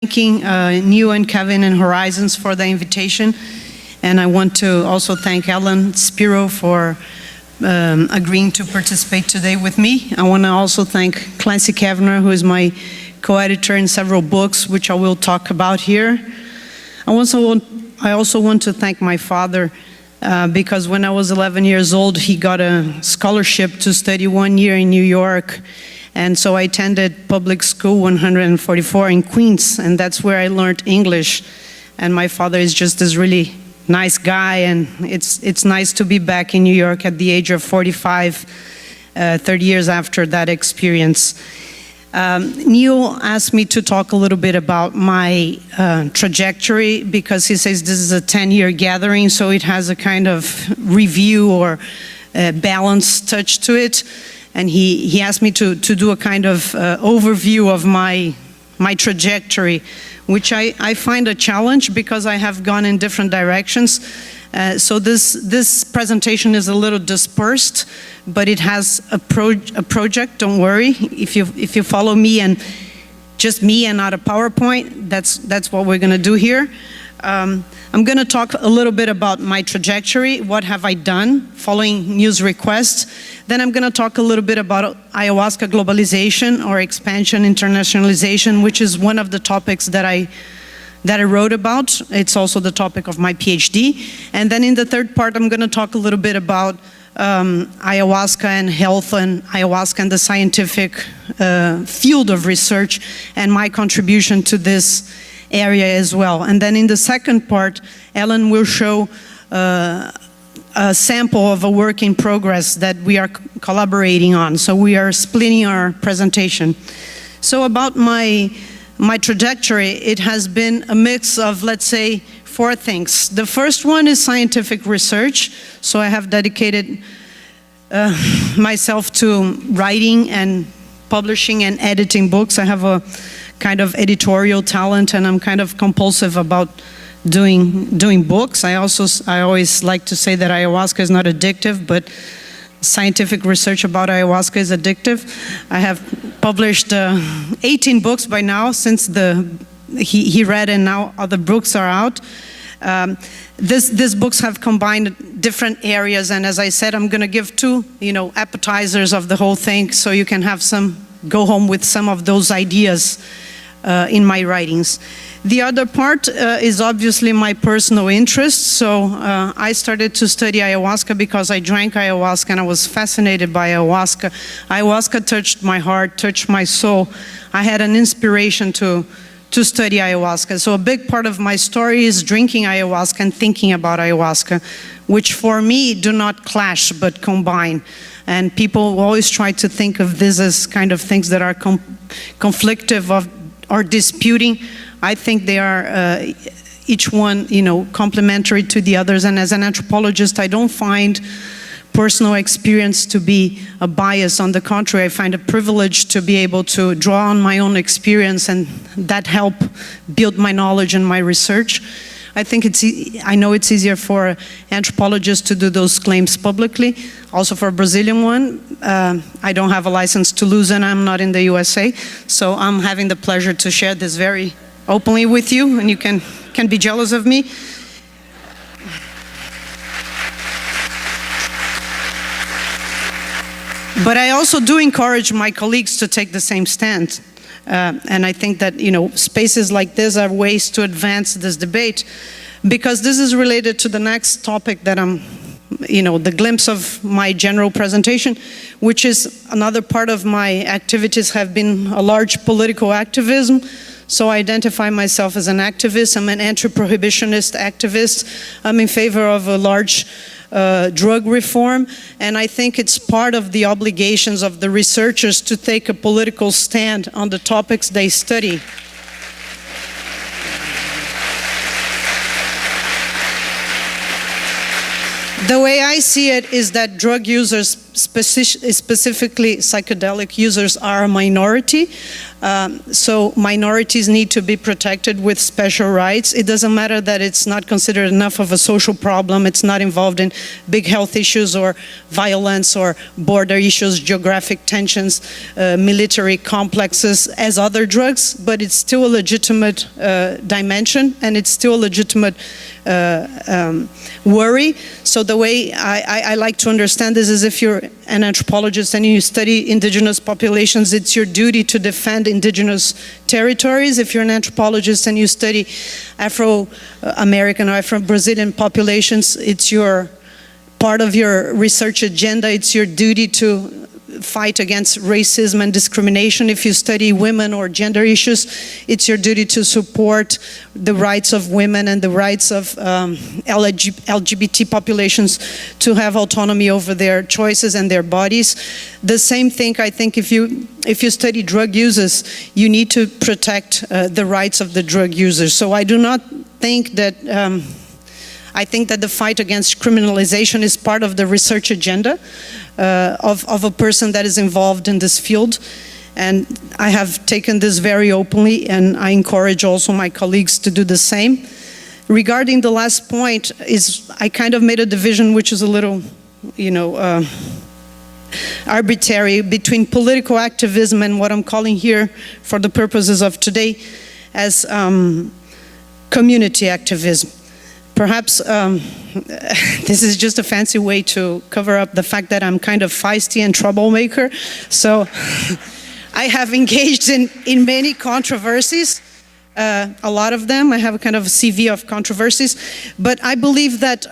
Thanking Neil and Kevin and Horizons for the invitation, and I want to also thank Ellen Spiro for agreeing to participate today with me. I want to also thank Clancy Kavanagh, who is my co-editor in several books, which I will talk about here. I also want to thank my father, because when I was 11 years old, he got a scholarship to study 1 year in New York. And so I attended public school 144 in Queens, and that's where I learned English. And my father is just this really nice guy, and it's nice to be back in New York at the age of 45, 30 years after that experience. Neil asked me to talk a little bit about my trajectory, because he says this is a 10-year gathering, so it has a kind of review or balanced touch to it. And he asked me to do a kind of overview of my trajectory, which I find a challenge because I have gone in different directions. So this presentation is a little dispersed, but it has a project. Don't worry, if you follow me and just me and not a PowerPoint, that's what we're going to do here. I'm going to talk a little bit about my trajectory, what have I done following news requests. Then I'm going to talk a little bit about ayahuasca globalization or expansion internationalization, which is one of the topics that I wrote about. It's also the topic of my PhD. And then in the third part, I'm going to talk a little bit about ayahuasca and health, and ayahuasca and the scientific field of research, and my contribution to this area as well. And then in the second part, Ellen will show a sample of a work in progress that we are collaborating on. So we are splitting our presentation. So about my trajectory, it has been a mix of, let's say, 4 things. The first one is scientific research. So I have dedicated myself to writing and publishing and editing books. I have a kind of editorial talent, and I'm kind of compulsive about doing books. I always like to say that ayahuasca is not addictive, but scientific research about ayahuasca is addictive. I have published 18 books by now since he read, and now other books are out. These books have combined different areas, and as I said, I'm going to give 2 appetizers of the whole thing, so you can have go home with some of those ideas in my writings. The other part is obviously my personal interest. So I started to study ayahuasca because I drank ayahuasca and I was fascinated by ayahuasca. Ayahuasca touched my heart, touched my soul. I had an inspiration to study ayahuasca. So a big part of my story is drinking ayahuasca and thinking about ayahuasca, which for me do not clash but combine. And people always try to think of this as kind of things that are conflictive or disputing. I think they are each one, complementary to the others. And as an anthropologist, I don't find personal experience to be a bias. On the contrary, I find a privilege to be able to draw on my own experience, and that help build my knowledge and my research. I know it's easier for anthropologists to do those claims publicly. Also for a Brazilian one, I don't have a license to lose, and I'm not in the USA. So I'm having the pleasure to share this very openly with you, and you can be jealous of me. But I also do encourage my colleagues to take the same stand. And I think that, spaces like this are ways to advance this debate, because this is related to the next topic that I'm, the glimpse of my general presentation, which is another part of my activities have been a large political activism. So I identify myself as an activist. I'm an anti-prohibitionist activist. I'm in favor of a large drug reform, and I think it's part of the obligations of the researchers to take a political stand on the topics they study. The way I see it is that drug users specifically psychedelic users are a minority. So minorities need to be protected with special rights. It doesn't matter that it's not considered enough of a social problem, it's not involved in big health issues or violence or border issues, geographic tensions, military complexes as other drugs, but it's still a legitimate dimension, and it's still a legitimate worry. So the way I like to understand this is, if you're an anthropologist and you study indigenous populations, it's your duty to defend indigenous territories. If you're an anthropologist and you study Afro-American or Afro-Brazilian populations, it's your part of your research agenda. It's your duty to fight against racism and discrimination. If you study women or gender issues, it's your duty to support the rights of women and the rights of LGBT populations to have autonomy over their choices and their bodies. The same thing, I think, if you study drug users, you need to protect the rights of the drug users. So I do not think that I think that the fight against criminalization is part of the research agenda of a person that is involved in this field. And I have taken this very openly, and I encourage also my colleagues to do the same. Regarding the last point, I kind of made a division which is a little, arbitrary, between political activism and what I'm calling here, for the purposes of today, as community activism. Perhaps this is just a fancy way to cover up the fact that I'm kind of feisty and troublemaker. So I have engaged in many controversies, a lot of them. I have a kind of a CV of controversies. But I believe that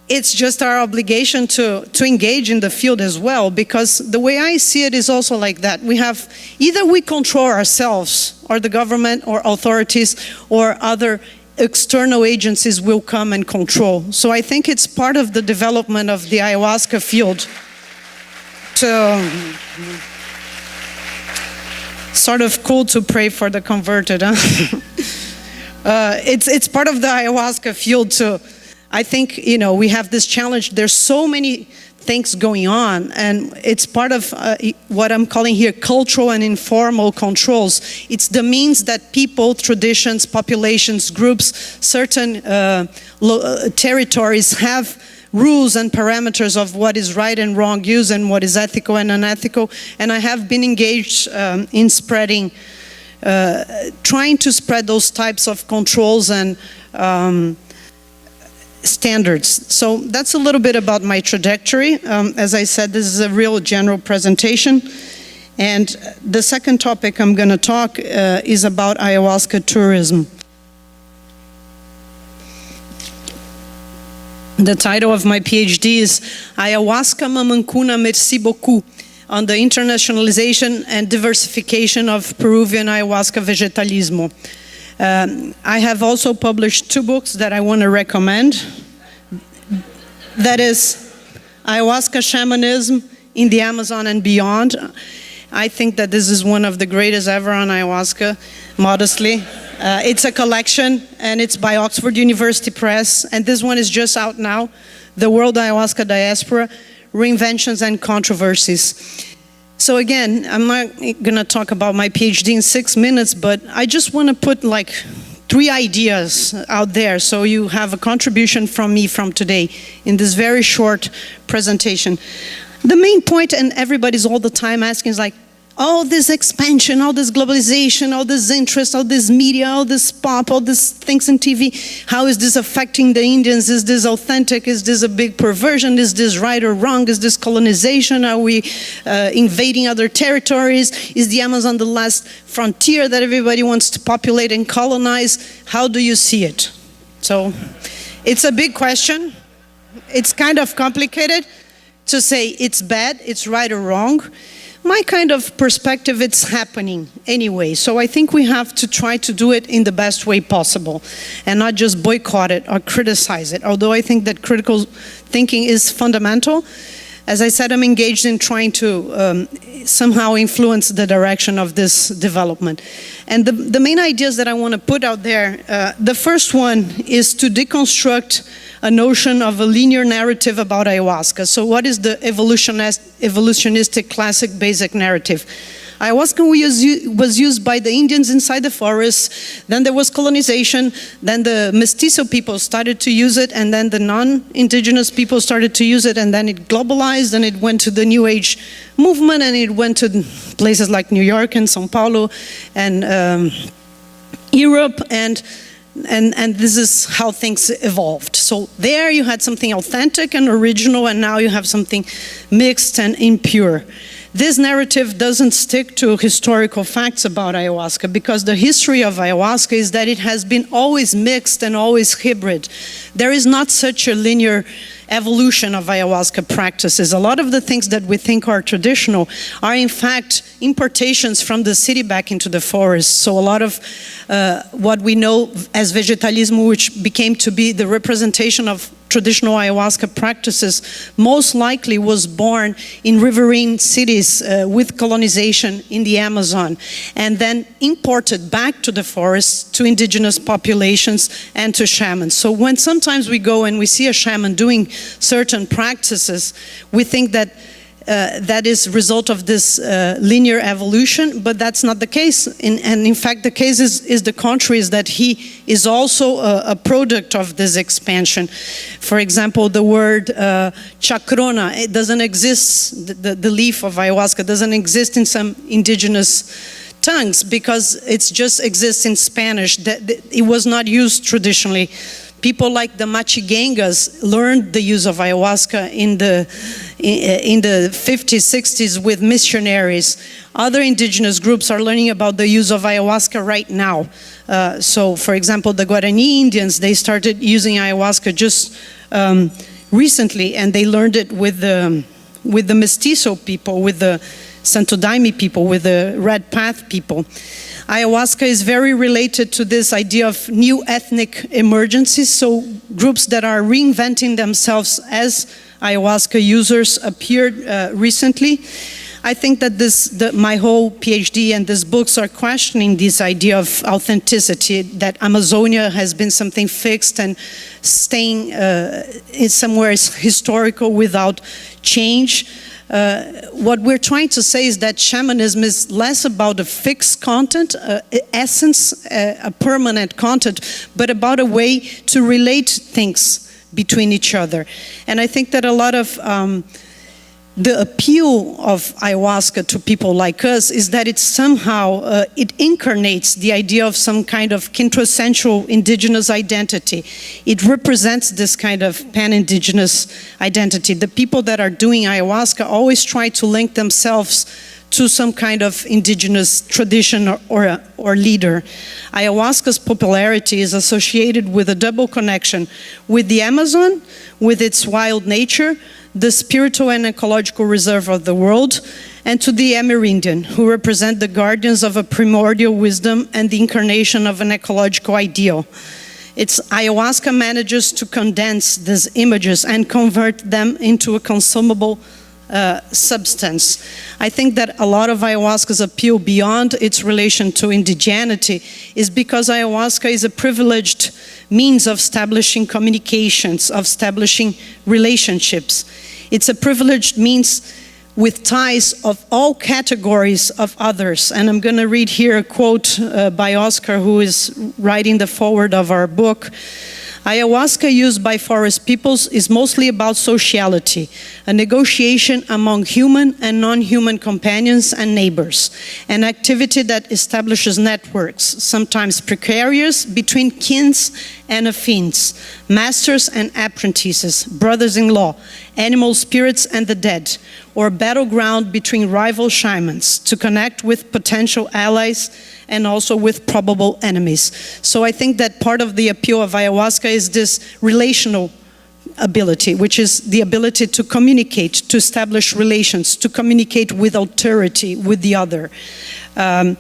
it's just our obligation to engage in the field as well, because the way I see it is also like that. We have, either we control ourselves, or the government or authorities or other external agencies will come and control. So I think it's part of the development of the ayahuasca field to sort of cool to pray for the converted, huh? It's part of the ayahuasca field to, I think, we have this challenge. There's so many things going on, and it's part of what I'm calling here cultural and informal controls. It's the means that people, traditions, populations, groups, certain territories have rules and parameters of what is right and wrong use and what is ethical and unethical. And I have been engaged in spreading, trying to spread those types of controls and standards. So that's a little bit about my trajectory. As I said, this is a real general presentation. And the second topic I'm going to talk is about ayahuasca tourism. The title of my PhD is Ayahuasca Mamancuna Merci Beaucoup, on the internationalization and diversification of Peruvian ayahuasca vegetalismo. I have also published 2 books that I want to recommend. That is Ayahuasca Shamanism in the Amazon and Beyond. I think that this is one of the greatest ever on ayahuasca, modestly. It's a collection, and it's by Oxford University Press, and this one is just out now, The World Ayahuasca Diaspora, Reinventions and Controversies. So again, I'm not going to talk about my PhD in 6 minutes, but I just want to put like 3 ideas out there so you have a contribution from me from today in this very short presentation. The main point, and everybody's all the time asking, is like, all this expansion, all this globalization, all this interest, all this media, all this pop, all these things in TV, how is this affecting the Indians? Is this authentic? Is this a big perversion? Is this right or wrong? Is this colonization? Are we invading other territories? Is the Amazon the last frontier that everybody wants to populate and colonize? How do you see it? So it's a big question. It's kind of complicated to say it's bad, it's right or wrong. My kind of perspective, it's happening anyway. So I think we have to try to do it in the best way possible and not just boycott it or criticize it. Although I think that critical thinking is fundamental. As I said, I'm engaged in trying to somehow influence the direction of this development. And the main ideas that I want to put out there, the first one is to deconstruct a notion of a linear narrative about ayahuasca. So what is the evolutionistic classic basic narrative? Ayahuasca was used by the Indians inside the forest, then there was colonization, then the mestizo people started to use it, and then the non-indigenous people started to use it, and then it globalized, and it went to the New Age movement, and it went to places like New York and São Paulo and Europe, and this is how things evolved. So there you had something authentic and original, and now you have something mixed and impure. This narrative doesn't stick to historical facts about ayahuasca, because the history of ayahuasca is that it has been always mixed and always hybrid. There is not such a linear evolution of ayahuasca practices. A lot of the things that we think are traditional are in fact importations from the city back into the forest. So a lot of what we know as vegetalismo, which became to be the representation of traditional ayahuasca practices, most likely was born in riverine cities with colonization in the Amazon, and then imported back to the forests, to indigenous populations and to shamans. So when sometimes we go and we see a shaman doing certain practices, we think that that is a result of this linear evolution, but that's not the case. And in fact, the case is the contrary, is that he is also a product of this expansion. For example, the word chacrona, it doesn't exist, the leaf of ayahuasca doesn't exist in some indigenous tongues, because it just exists in Spanish. It was not used traditionally. People like the Machigengas learned the use of ayahuasca in the 50s, 60s with missionaries. Other indigenous groups are learning about the use of ayahuasca right now. So, for example, the Guarani Indians, they started using ayahuasca just recently, and they learned it with the mestizo people, with the Santo Daime people, with the Red Path people. Ayahuasca is very related to this idea of new ethnic emergencies, so groups that are reinventing themselves as ayahuasca users appeared recently. I think that my whole PhD and these books are questioning this idea of authenticity, that Amazonia has been something fixed and staying somewhere historical without change. What we're trying to say is that shamanism is less about a fixed content, essence, a permanent content, but about a way to relate things between each other. And I think that a lot of the appeal of ayahuasca to people like us is that it somehow, it incarnates the idea of some kind of quintessential indigenous identity. It represents this kind of pan-indigenous identity. The people that are doing ayahuasca always try to link themselves to some kind of indigenous tradition or leader. Ayahuasca's popularity is associated with a double connection with the Amazon, with its wild nature, the spiritual and ecological reserve of the world, and to the Amerindian, who represent the guardians of a primordial wisdom and the incarnation of an ecological ideal. It's ayahuasca manages to condense these images and convert them into a consumable substance. I think that a lot of ayahuasca's appeal beyond its relation to indigeneity is because ayahuasca is a privileged means of establishing communications, of establishing relationships. It's a privileged means with ties of all categories of others. And I'm going to read here a quote by Oscar, who is writing the foreword of our book. Ayahuasca used by forest peoples is mostly about sociality, a negotiation among human and non-human companions and neighbors, an activity that establishes networks, sometimes precarious, between kins and affins, masters and apprentices, brothers-in-law, animal spirits and the dead, or battleground between rival shamans to connect with potential allies and also with probable enemies. So I think that part of the appeal of ayahuasca is this relational ability, which is the ability to communicate, to establish relations, to communicate with authority, with the other. I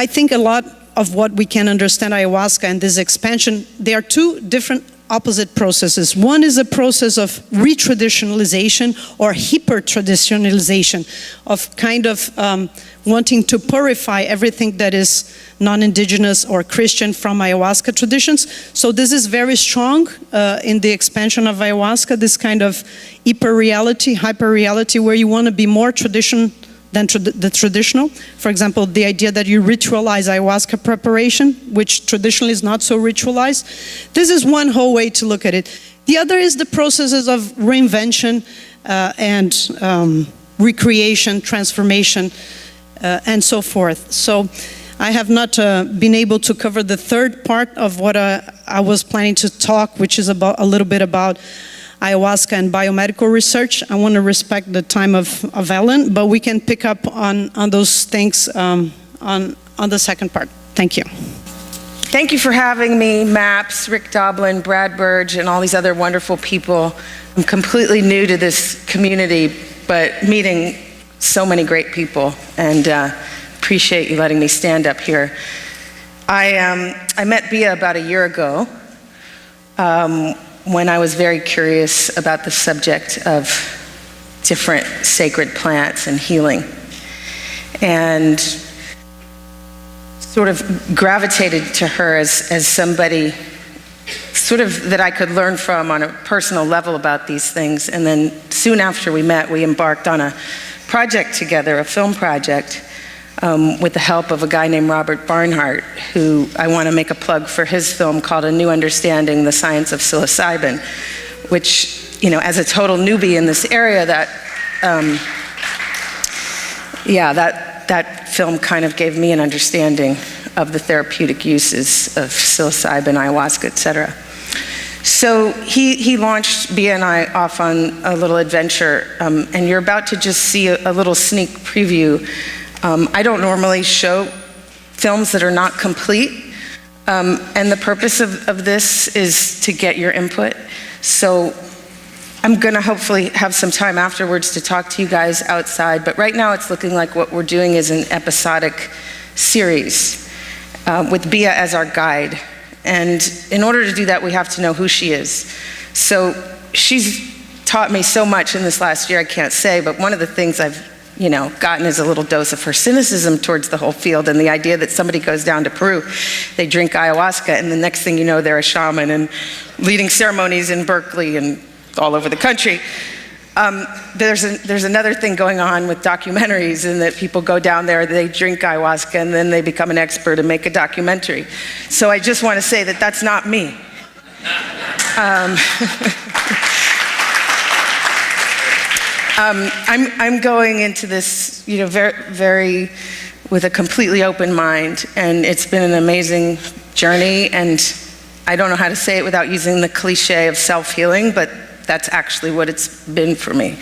think a lot of what we can understand ayahuasca and this expansion, there are two different opposite processes. One is a process of retraditionalization or hyper-traditionalization, of kind of wanting to purify everything that is non-indigenous or Christian from ayahuasca traditions. So this is very strong in the expansion of ayahuasca, this kind of hyper-reality, where you want to be more tradition than the traditional. For example, the idea that you ritualize ayahuasca preparation, which traditionally is not so ritualized. This is one whole way to look at it. The other is the processes of reinvention and recreation, transformation, and so forth. So I have not been able to cover the third part of what I was planning to talk, which is about a little bit about ayahuasca and biomedical research. I want to respect the time of Ellen, but we can pick up on those things on the second part. Thank you. Thank you for having me, MAPS, Rick Doblin, Brad Burge, and all these other wonderful people. I'm completely new to this community, but meeting so many great people, and appreciate you letting me stand up here. I met Bia about a year ago, when I was very curious about the subject of different sacred plants and healing, and sort of gravitated to her as somebody sort of that I could learn from on a personal level about these things. And then soon after we met, we embarked on a project together, a film project, with the help of a guy named Robert Barnhart, who I want to make a plug for his film called A New Understanding, The Science of Psilocybin, which, you know, as a total newbie in this area, that film kind of gave me an understanding of the therapeutic uses of psilocybin, ayahuasca, etc. So he launched Bia and I off on a little adventure, and you're about to just see a little sneak preview. I don't normally show films that are not complete, and the purpose of this is to get your input. So I'm gonna hopefully have some time afterwards to talk to you guys outside, but right now it's looking like what we're doing is an episodic series with Bia as our guide. And in order to do that, we have to know who she is. So she's taught me so much in this last year, I can't say, but one of the things I've gotten is a little dose of her cynicism towards the whole field, and the idea that somebody goes down to Peru, they drink ayahuasca, and the next thing you know, they're a shaman and leading ceremonies in Berkeley and all over the country. There's another thing going on with documentaries, in that people go down there, they drink ayahuasca, and then they become an expert and make a documentary. So I just want to say that that's not me. I'm going into this, very with a completely open mind, and it's been an amazing journey, and I don't know how to say it without using the cliche of self-healing, but that's actually what it's been for me.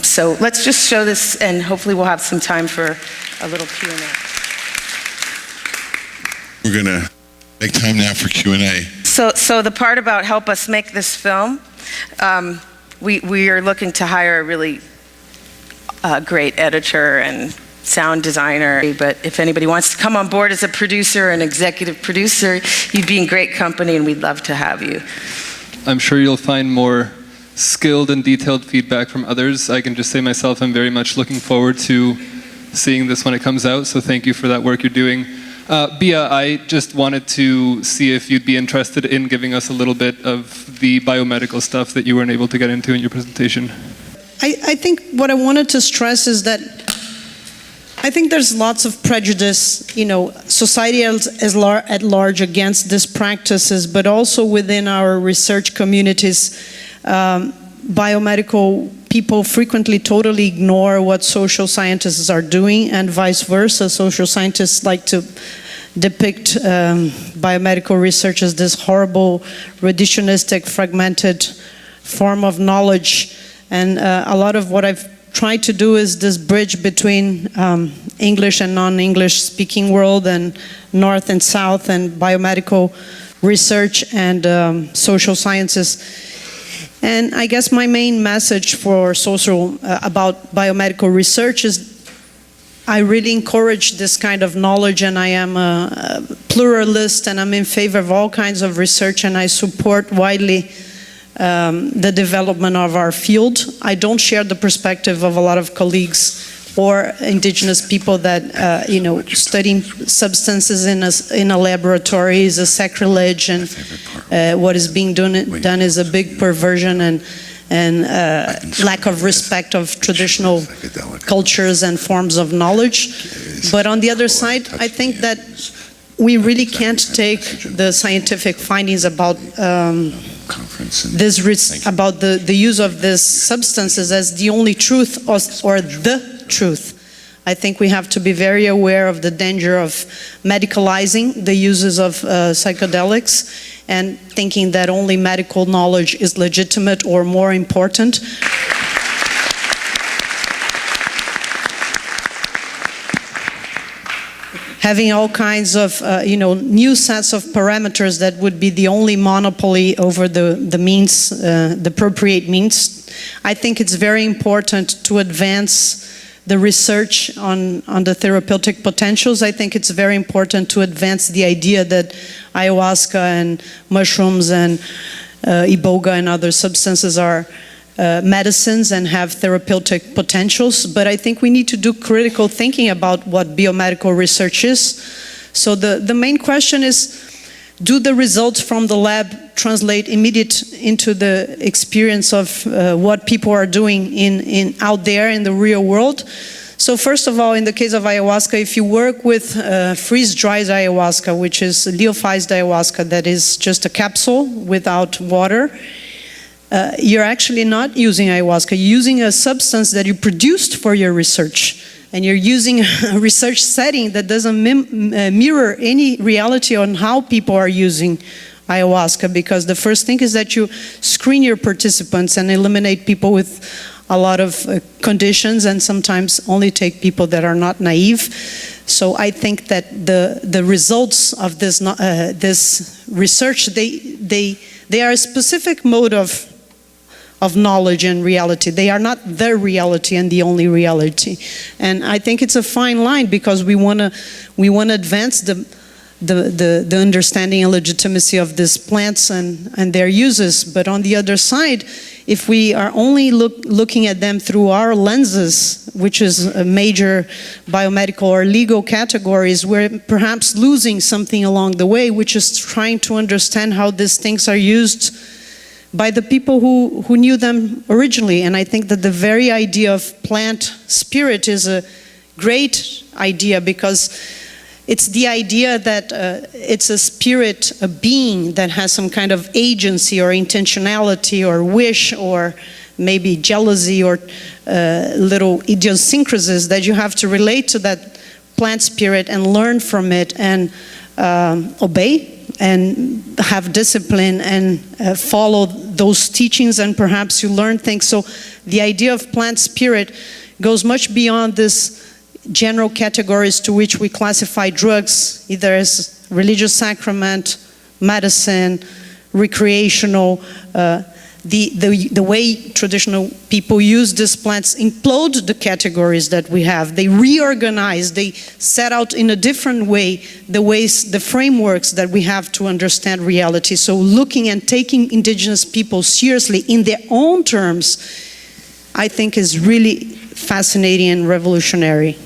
So let's just show this, and hopefully we'll have some time for a little Q&A. We're gonna make time now for Q&A. So the part about help us make this film, we are looking to hire a really great editor and sound designer, but if anybody wants to come on board as a producer, an executive producer, you'd be in great company, and we'd love to have you. I'm sure you'll find more skilled and detailed feedback from others. I can just say myself, I'm very much looking forward to seeing this when it comes out, so thank you for that work you're doing. Bia, I just wanted to see if you'd be interested in giving us a little bit of the biomedical stuff that you weren't able to get into in your presentation. I think what I wanted to stress is that I think there's lots of prejudice, society at large against these practices, but also within our research communities, biomedical people frequently totally ignore what social scientists are doing, and vice versa. Social scientists like to depict biomedical research as this horrible, reductionistic, fragmented form of knowledge. And a lot of what I've tried to do is this bridge between English and non-English speaking world, and North and South, and biomedical research and social sciences. And I guess my main message for about biomedical research is I really encourage this kind of knowledge, and I am a pluralist, and I'm in favor of all kinds of research, and I support widely the development of our field. I don't share the perspective of a lot of colleagues or indigenous people that studying substances in a laboratory is a sacrilege, and what is being done is a big perversion and lack of respect of traditional cultures and forms of knowledge. But on the other side, I think that we really can't take the scientific findings about about the use of these substances as the only truth or the truth. I think we have to be very aware of the danger of medicalizing the uses of psychedelics and thinking that only medical knowledge is legitimate or more important. Having all kinds of new sets of parameters that would be the only monopoly over the means, the appropriate means. I think it's very important to advance the research on the therapeutic potentials. I think it's very important to advance the idea that ayahuasca and mushrooms and iboga and other substances are medicines and have therapeutic potentials, but I think we need to do critical thinking about what biomedical research is. So the main question is, do the results from the lab translate immediately into the experience of what people are doing out there in the real world? So first of all, in the case of ayahuasca, if you work with freeze-dried ayahuasca, which is lyophilized ayahuasca, that is just a capsule without water, you're actually not using ayahuasca. You're using a substance that you produced for your research. And you're using a research setting that doesn't mirror any reality on how people are using ayahuasca, because the first thing is that you screen your participants and eliminate people with a lot of conditions, and sometimes only take people that are not naive. So I think that the results of this research, they are a specific mode of knowledge and reality. They are not the reality and the only reality. And I think it's a fine line, because we want to advance the understanding and legitimacy of these plants and their uses. But on the other side, if we are only looking at them through our lenses, which is a major biomedical or legal categories, we're perhaps losing something along the way, which is trying to understand how these things are used by the people who knew them originally. And I think that the very idea of plant spirit is a great idea, because it's the idea that it's a spirit, a being that has some kind of agency or intentionality or wish or maybe jealousy or little idiosyncrasies that you have to relate to that plant spirit and learn from it and obey and have discipline and follow those teachings, and perhaps you learn things. So the idea of plant spirit goes much beyond this general categories to which we classify drugs, either as religious sacrament, medicine, recreational. The way traditional people use these plants implode the categories that we have. They reorganize, they set out in a different way the frameworks that we have to understand reality. So looking and taking indigenous people seriously in their own terms, I think is really fascinating and revolutionary.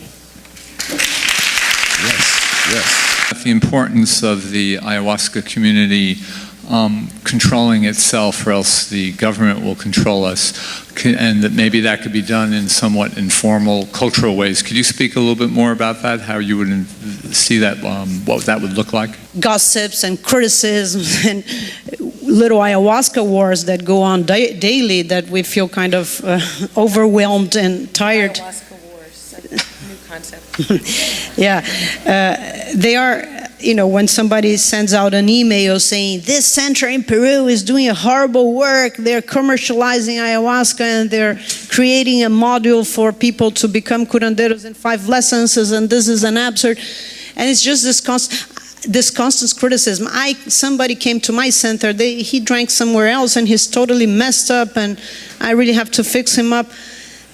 Yes. The importance of the ayahuasca community controlling itself, or else the government will control us, and that maybe that could be done in somewhat informal cultural ways. Could you speak a little bit more about that, how you would see that, what that would look like? Gossips and criticisms and little ayahuasca wars that go on daily, that we feel kind of overwhelmed and tired. Ayahuasca wars, like new concept. Yeah, they are. When somebody sends out an email saying this center in Peru is doing a horrible work, they're commercializing ayahuasca and they're creating a module for people to become curanderos in 5 lessons, and this is an absurd. And it's just this constant criticism. Somebody came to my center, he drank somewhere else and he's totally messed up and I really have to fix him up.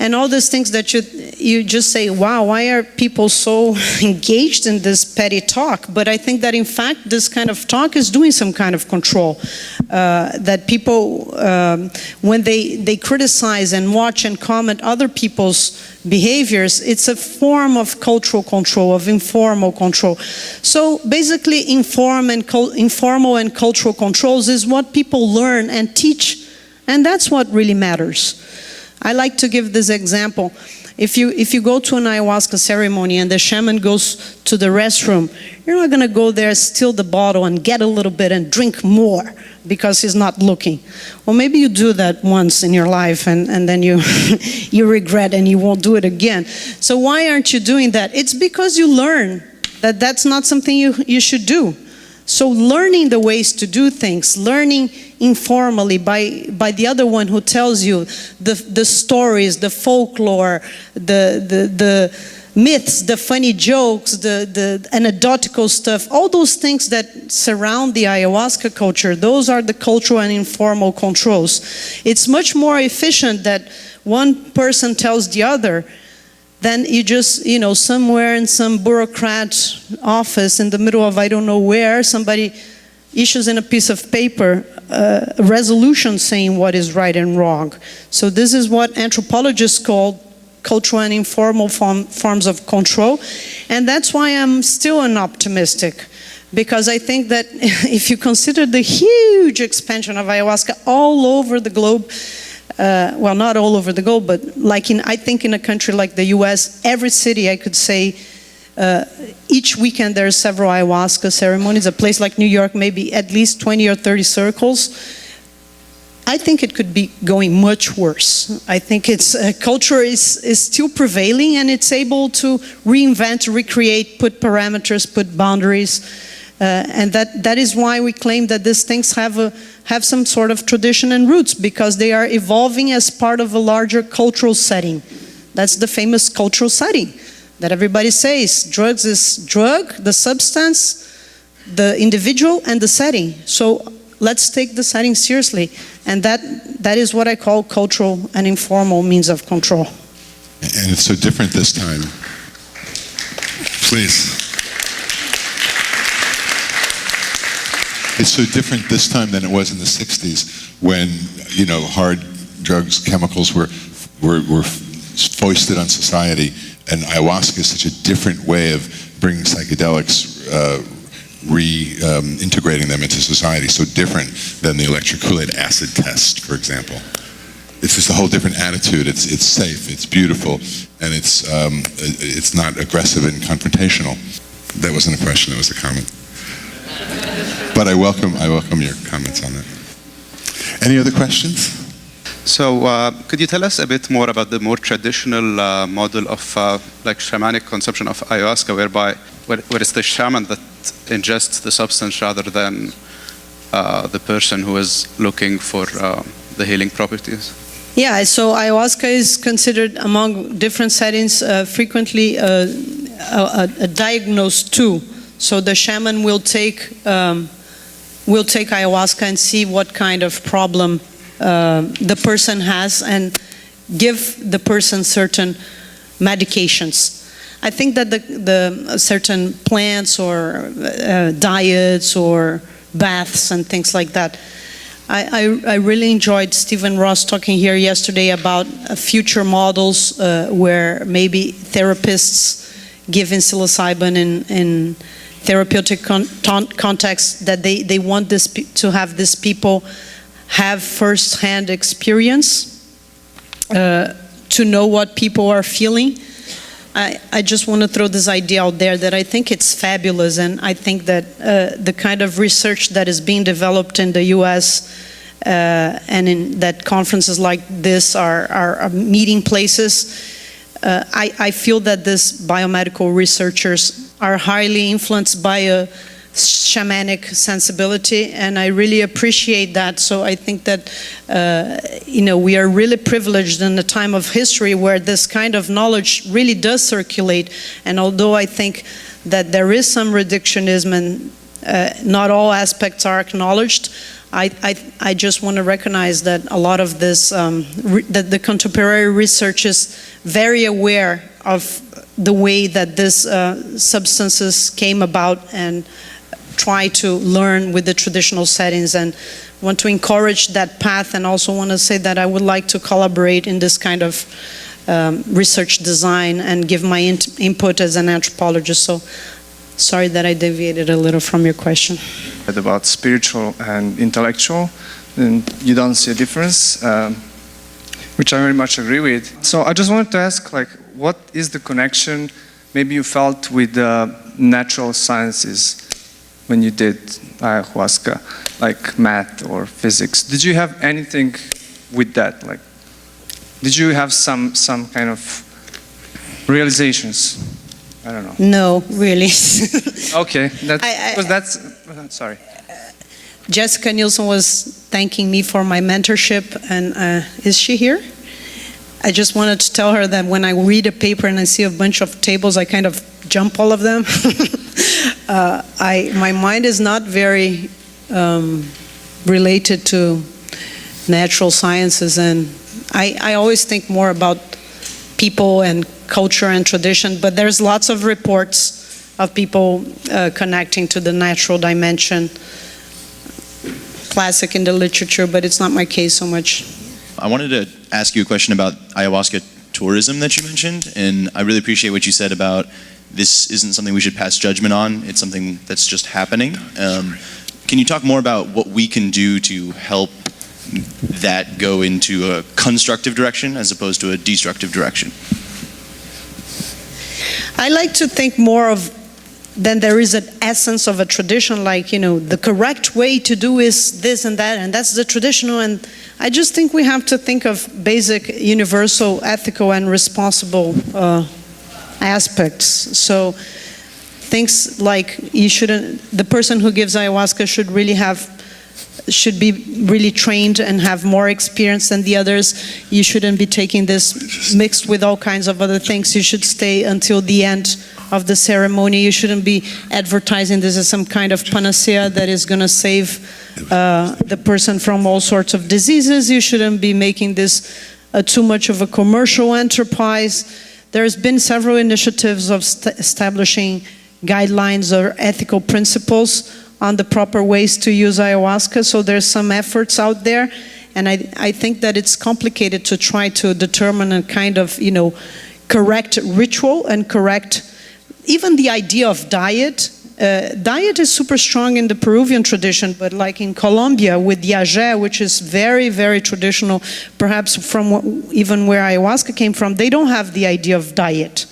and all these things that you just say, wow, why are people so engaged in this petty talk? But I think that in fact this kind of talk is doing some kind of control. That people, when they criticize and watch and comment other people's behaviors, it's a form of cultural control, of informal control. So basically informal and cultural controls is what people learn and teach, and that's what really matters. I like to give this example. If you go to an ayahuasca ceremony and the shaman goes to the restroom, you're not going to go there, steal the bottle and get a little bit and drink more because he's not looking. Well, maybe you do that once in your life and then you you regret and you won't do it again. So why aren't you doing that? It's because you learn that that's not something you should do. So learning the ways to do things, learning informally by the other one who tells you the stories, the folklore, the myths, the funny jokes, the anecdotal stuff, all those things that surround the ayahuasca culture, those are the cultural and informal controls. It's much more efficient that one person tells the other than you just, somewhere in some bureaucrat office in the middle of I don't know where, somebody issues in a piece of paper a resolution saying what is right and wrong. So this is what anthropologists call cultural and informal forms of control. And that's why I'm still an optimistic. Because I think that if you consider the huge expansion of ayahuasca all over the globe, well, not all over the globe, but I think in a country like the US, every city I could say, each weekend there are several ayahuasca ceremonies. A place like New York, maybe at least 20 or 30 circles. I think it could be going much worse. I think its culture is still prevailing and it's able to reinvent, recreate, put parameters, put boundaries. And that is why we claim that these things have some sort of tradition and roots, because they are evolving as part of a larger cultural setting. That's the famous cultural setting that everybody says. Drugs is drug, the substance, the individual, and the setting. So let's take the setting seriously. And that is what I call cultural and informal means of control. And it's so different this time. Please. It's so different this time than it was in the 60s when, hard drugs, chemicals were foisted on society. And ayahuasca is such a different way of bringing psychedelics, reintegrating them into society, so different than the electric Kool-Aid acid test, for example. It's just a whole different attitude. It's safe, it's beautiful, and it's not aggressive and confrontational. That wasn't a question, that was a comment. But I welcome your comments on that. Any other questions? So could you tell us a bit more about the more traditional model of shamanic consumption of ayahuasca, where it's the shaman that ingests the substance rather than the person who is looking for the healing properties? Yeah, so ayahuasca is considered among different settings frequently a diagnosed tool. So the shaman will take ayahuasca and see what kind of problem the person has and give the person certain medications. I think that the certain plants or diets or baths and things like that. I really enjoyed Stephen Ross talking here yesterday about future models where maybe therapists giving psilocybin in therapeutic contexts, that they want to have these people have first-hand experience to know what people are feeling. I just want to throw this idea out there that I think it's fabulous, and I think that the kind of research that is being developed in the US and in that conferences like this are meeting places. I feel that these biomedical researchers are highly influenced by a shamanic sensibility, and I really appreciate that. So I think that we are really privileged in a time of history where this kind of knowledge really does circulate. And although I think that there is some reductionism not all aspects are acknowledged. I just want to recognize that a lot of this, that the contemporary research is very aware of the way that these substances came about and try to learn with the traditional settings, and want to encourage that path, and also want to say that I would like to collaborate in this kind of research design and give my input as an anthropologist. So sorry that I deviated a little from your question. About spiritual and intellectual, and you don't see a difference, which I very much agree with. So I just wanted to ask, like, what is the connection maybe you felt with the natural sciences when you did ayahuasca, like math or physics? Did you have anything with that? Like, did you have some kind of realizations? I don't know. No, really. Okay, sorry. Jessica Nielsen was thanking me for my mentorship, and is she here? I just wanted to tell her that when I read a paper and I see a bunch of tables, I kind of jump all of them. My mind is not very related to natural sciences, and I always think more about people and culture and tradition, but there's lots of reports of people connecting to the natural dimension, classic in the literature, but it's not my case so much. I wanted to ask you a question about ayahuasca tourism that you mentioned, and I really appreciate what you said about this isn't something we should pass judgment on, it's something that's just happening. Can you talk more about what we can do to help that go into a constructive direction as opposed to a destructive direction? I like to think more of then there is an essence of a tradition, like, the correct way to do is this and that, and that's the traditional, and I just think we have to think of basic, universal, ethical, and responsible aspects. So things like the person who gives ayahuasca should be really trained and have more experience than the others. You shouldn't be taking this mixed with all kinds of other things. You should stay until the end of the ceremony. You shouldn't be advertising this as some kind of panacea that is going to save the person from all sorts of diseases. You shouldn't be making this too much of a commercial enterprise. There's been several initiatives of establishing guidelines or ethical principles on the proper ways to use ayahuasca, so there's some efforts out there, and I think that it's complicated to try to determine a kind of, correct ritual and correct, even the idea of diet. Diet is super strong in the Peruvian tradition, but like in Colombia with yagé, which is very, very traditional, perhaps from even where ayahuasca came from, they don't have the idea of diet.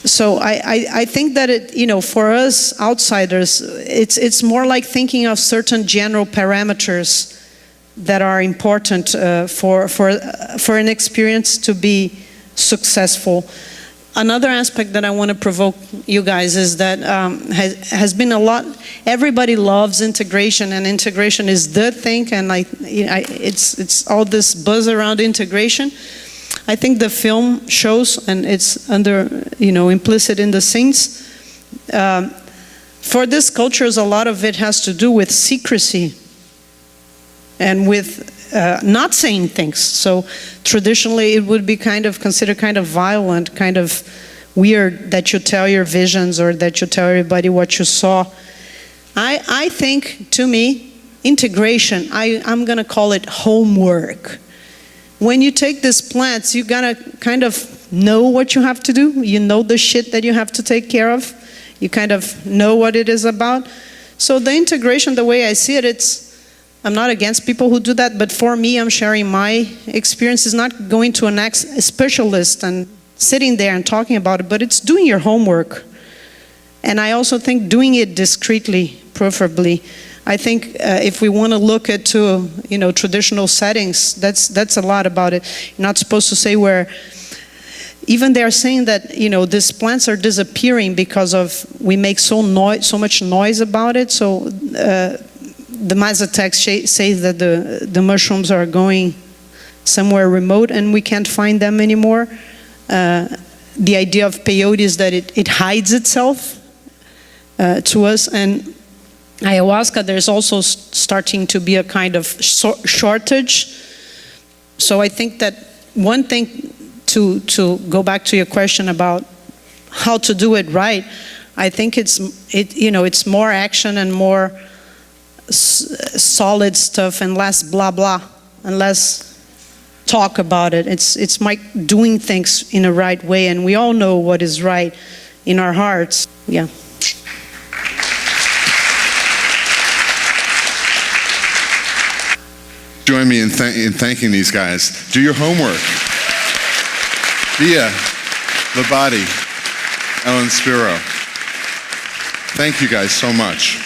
So I think that for us outsiders, it's more like thinking of certain general parameters that are important for an experience to be successful. Another aspect that I want to provoke you guys is that has been a lot. Everybody loves integration, and integration is the thing, and it's all this buzz around integration. I think the film shows, and it's implicit in the scenes. For these cultures, a lot of it has to do with secrecy and with not saying things. So traditionally, it would be considered kind of violent, kind of weird that you tell your visions or that you tell everybody what you saw. I think, to me, integration, I'm going to call it homework. When you take these plants, you gotta kind of know what you have to do. You know the shit that you have to take care of. You kind of know what it is about. So the integration, the way I see it, I'm not against people who do that, but for me, I'm sharing my experience. It's not going to a specialist and sitting there and talking about it, but it's doing your homework. And I also think doing it discreetly, preferably. I think if we want to look at traditional settings, that's a lot about it. You're not supposed to say where. Even they are saying that these plants are disappearing because of we make so much noise about it. So the Mazatec says that the mushrooms are going somewhere remote and we can't find them anymore. The idea of peyote is that it hides itself to us, and ayahuasca, there's also starting to be a kind of shortage. So I think that one thing, to go back to your question about how to do it right, I think it's more action and more solid stuff and less blah blah and less talk about it. It's like doing things in a right way, and we all know what is right in our hearts. Yeah. Join me in thanking these guys. Do your homework. Bia, Labate, Ellen, Spiro. Thank you guys so much.